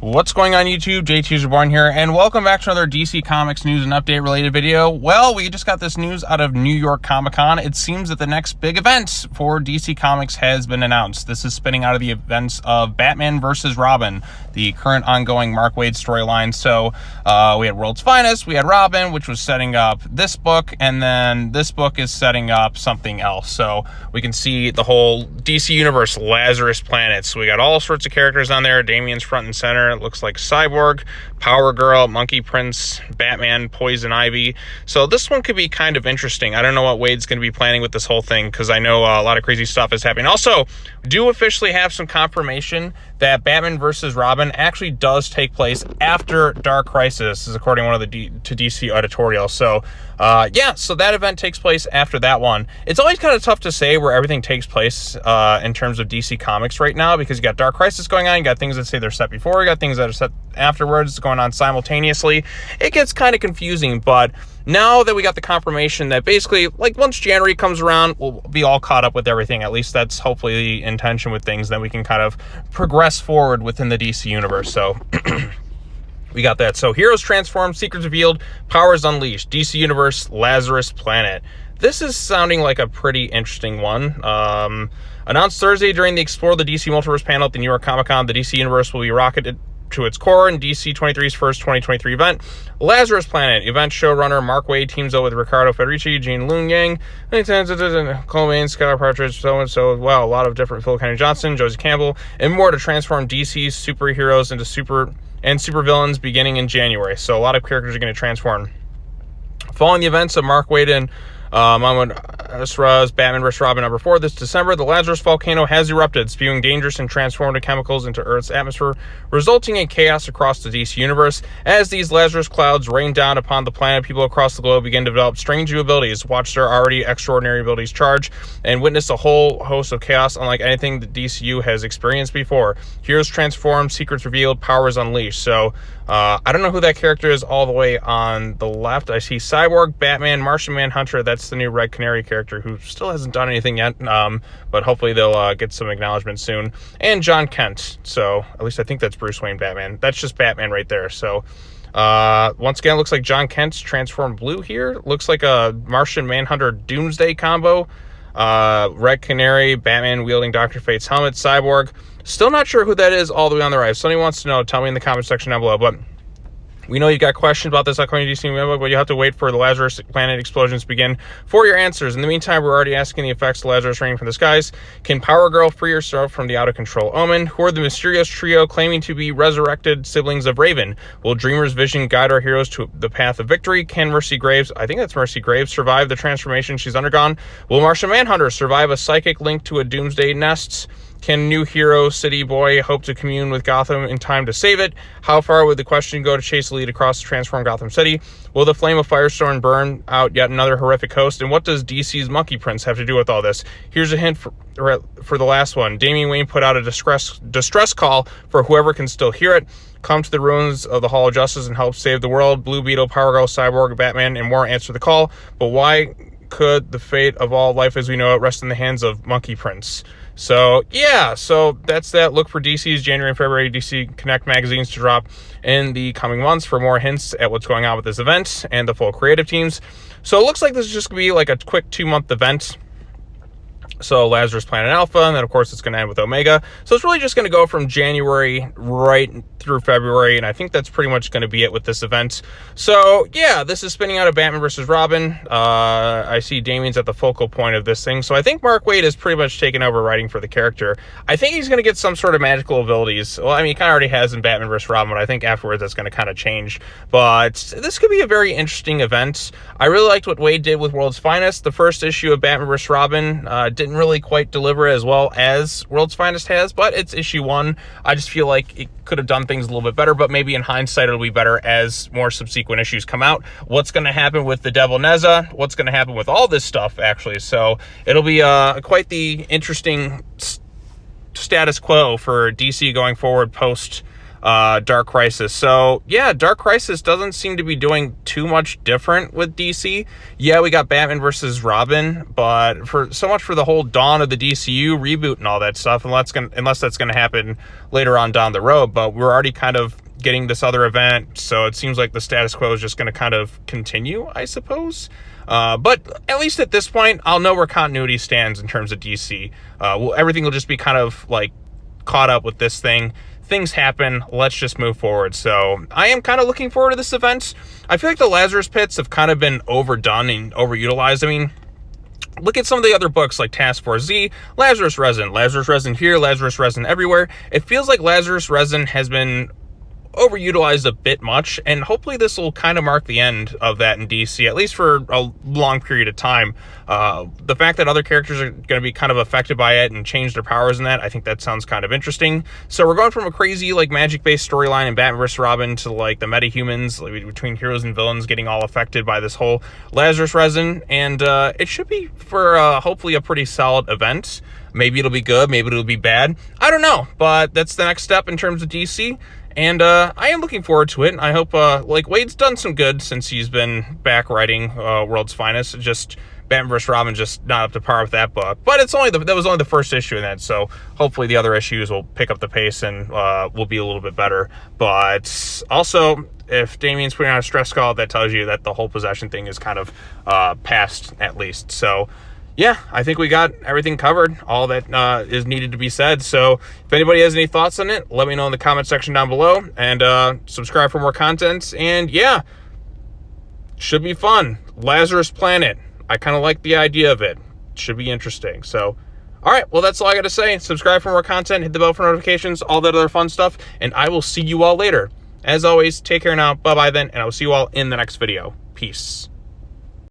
What's going on YouTube? JT's Reborn here, and welcome back to another DC Comics news and update related video. Well, we just got this news out of New York Comic Con. It seems that the next big event for DC Comics has been announced. This is spinning out of the events of Batman vs. Robin, the current ongoing Mark Waid storyline. So we had World's Finest, we had Robin, which was setting up this book, and then this book is setting up something else. So we can see the whole DC universe, Lazarus Planet. So we got all sorts of characters on there. Damian's front and center. It looks like Cyborg, Power Girl, Monkey Prince, Batman, Poison Ivy. So this one could be kind of interesting. I don't know what Wade's going to be planning with this whole thing, because I know a lot of crazy stuff is happening. Also, do officially have some confirmation that Batman vs. Robin actually does take place after Dark Crisis, this is according to one of the DC editorial. So yeah, so that event takes place after that one. It's always kind of tough to say where everything takes place in terms of DC Comics right now, because you got Dark Crisis going on, you got things that say they're set before, you got things that are set afterwards going on simultaneously. It gets kind of confusing, but now that we got the confirmation that basically, like, once January comes around, we'll be all caught up with everything. At least that's hopefully the intention with things, that we can kind of progress forward within the DC universe. So we got that. So heroes transformed, secrets revealed, powers unleashed, DC universe, Lazarus Planet. This is sounding like a pretty interesting one. Announced Thursday during the Explore the DC Multiverse panel at the New York Comic Con, the DC universe will be rocketed to its core in DC 23's first 2023 event. Lazarus Planet event showrunner Mark Waid teams up with Ricardo Federici, Gene Lung Yang, Coleman, Skylar Partridge, so wow, a lot of different, Phil Kennedy Johnson, Josie Campbell, and more to transform DC's superheroes into supervillains beginning in January. So a lot of characters are going to transform. Following the events of Mark Waid and Mahmoud Asra's Batman vs. Robin #4 this December, the Lazarus volcano has erupted, spewing dangerous and transformative chemicals into Earth's atmosphere, resulting in chaos across the DC universe. As these Lazarus clouds rain down upon the planet, people across the globe begin to develop strange new abilities, watch their already extraordinary abilities charge, and witness a whole host of chaos unlike anything the DCU has experienced before. Heroes transformed, secrets revealed, powers unleashed. So I don't know who that character is all the way on the left. I see Cyborg, Batman, Martian Manhunter. That's the new Red Canary character who still hasn't done anything yet, but hopefully they'll get some acknowledgement soon. And John Kent. So at least I think that's Bruce Wayne Batman. That's just Batman right there. So once again, it looks like John Kent's transformed blue here. Looks like a Martian Manhunter Doomsday combo. Red Canary, Batman wielding Dr. Fate's helmet, Cyborg. Still not sure who that is all the way on the right. If somebody wants to know, tell me in the comment section down below. But we know you've got questions about this upcoming DC movie, but you have to wait for the Lazarus Planet explosions to begin for your answers. In the meantime, we're already asking the effects of Lazarus raining from the skies. Can Power Girl free herself from the out-of-control Omen? Who are the mysterious trio claiming to be resurrected siblings of Raven? Will Dreamer's vision guide our heroes to the path of victory? Can Mercy Graves, I think that's Mercy Graves, survive the transformation she's undergone? Will Martian Manhunter survive a psychic link to a Doomsday Nest? Can new hero City Boy hope to commune with Gotham in time to save it? How far would the question go to chase the lead across the transformed Gotham City? Will the flame of Firestorm burn out yet another horrific host? And what does DC's Monkey Prince have to do with all this? Here's a hint for the last one. Damian Wayne put out a distress call for whoever can still hear it. Come to the ruins of the Hall of Justice and help save the world. Blue Beetle, Power Girl, Cyborg, Batman, and more answer the call. But why could the fate of all life as we know it rest in the hands of Monkey Prince? So yeah, so that's that. Look for DC's January and February DC Connect magazines to drop in the coming months for more hints at what's going on with this event and the full creative teams. So it looks like this is just gonna be like a quick 2-month event. So Lazarus Planet Alpha, and then of course it's going to end with Omega. So it's really just going to go from January right through February, and I think that's pretty much going to be it with this event. So yeah, this is spinning out of Batman vs. Robin. I see Damian's at the focal point of this thing. So I think Mark Waid has pretty much taken over writing for the character. I think he's going to get some sort of magical abilities. Well, I mean, he kind of already has in Batman vs. Robin, but I think afterwards that's going to kind of change. But this could be a very interesting event. I really liked what Waid did with World's Finest. The first issue of Batman vs. Robin didn't really quite deliver as well as World's Finest has, but it's issue 1. I just feel like it could have done things a little bit better, but maybe in hindsight it'll be better as more subsequent issues come out. What's going to happen with the Devil Neza? What's going to happen with all this stuff, actually? So it'll be quite the interesting status quo for DC going forward post Dark Crisis. So yeah, Dark Crisis doesn't seem to be doing too much different with DC. Yeah, we got Batman versus Robin, but for so much for the whole dawn of the DCU reboot and all that stuff, unless that's going to happen later on down the road. But we're already kind of getting this other event, so it seems like the status quo is just going to kind of continue, I suppose. But at least at this point, I'll know where continuity stands in terms of DC. Everything will just be kind of like caught up with this thing. Things happen. Let's just move forward. So I am kind of looking forward to this event. I feel like the Lazarus Pits have kind of been overdone and overutilized. I mean, look at some of the other books like Task Force Z, Lazarus Resin here, Lazarus Resin everywhere. It feels like Lazarus Resin has been overutilized a bit much, and hopefully this will kind of mark the end of that in DC, at least for a long period of time. The fact that other characters are going to be kind of affected by it and change their powers in that, I think that sounds kind of interesting. So we're going from a crazy like magic-based storyline in Batman vs. Robin to like the metahumans, like, between heroes and villains getting all affected by this whole Lazarus Resin, and it should be for hopefully a pretty solid event. Maybe it'll be good, maybe it'll be bad, I don't know, but that's the next step in terms of DC. And I am looking forward to it. I hope, like, Wade's done some good since he's been back writing World's Finest. Just Batman vs. Robin just not up to par with that book. But that was only the first issue in that, so hopefully the other issues will pick up the pace and will be a little bit better. But also, if Damien's putting on a stress call, that tells you that the whole possession thing is kind of past, at least. So yeah, I think we got everything covered, all that is needed to be said. So if anybody has any thoughts on it, let me know in the comment section down below, and subscribe for more content. And yeah, should be fun. Lazarus Planet, I kind of like the idea of it. Should be interesting. So all right, well, that's all I got to say. Subscribe for more content, hit the bell for notifications, all that other fun stuff, and I will see you all later. As always, take care now. Bye-bye then, and I will see you all in the next video. Peace.